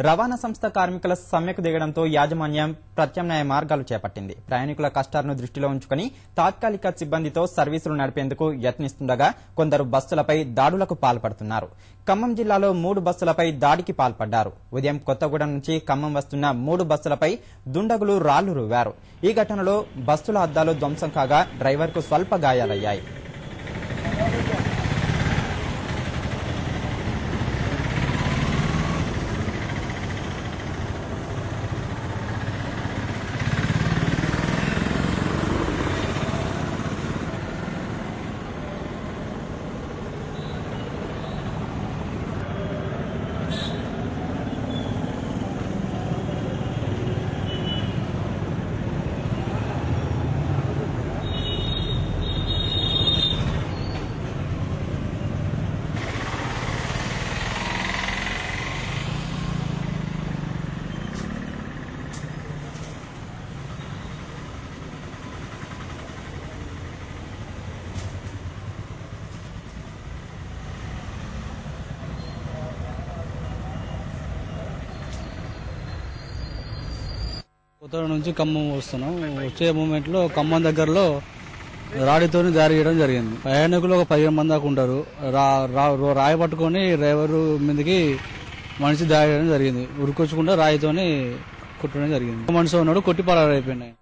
రవాణా సంస్థ కార్మికుల సమ్మెకు దిగడంతో యాజమాన్యం ప్రత్యామ్నాయ మార్గాలు చేపట్టింది. ప్రయాణికుల కష్టాలను దృష్టిలో ఉంచుకుని తాత్కాలిక సిబ్బందితో సర్వీసులు నడిపేందుకు యత్నిస్తుండగా కొందరు బస్సులపై దాడులకు పాల్పడుతున్నారు. ఖమ్మం జిల్లాలో 3 బస్సులపై దాడికి పాల్పడ్డారు. ఉదయం కొత్తగూడెం నుంచి ఖమ్మం వస్తున్న 3 బస్సులపై దుండగులు రాళ్లు రువ్వారు. ఈ ఘటనలో బస్సుల అద్దాలు ధ్వంసం కాగా డ్రైవర్కు స్వల్ప గాయాలయ్యాయి. కొత్తగూడెం నుంచి ఖమ్మం వస్తున్నాం. వచ్చే మూమెంట్ లో ఖమ్మం దగ్గరలో రాడితో దారి చేయడం జరిగింది. ప్రయాణికులు ఒక 15 మంది దాకా ఉంటారు. రాయి పట్టుకొని డ్రైవర్ మీదకి మనిషి దాడి చేయడం జరిగింది. ఉరికొచ్చకుండా రాయితోని కొట్టడం జరిగింది. మనిషి ఉన్నాడు, కొట్టి పరారైపోయినాయి.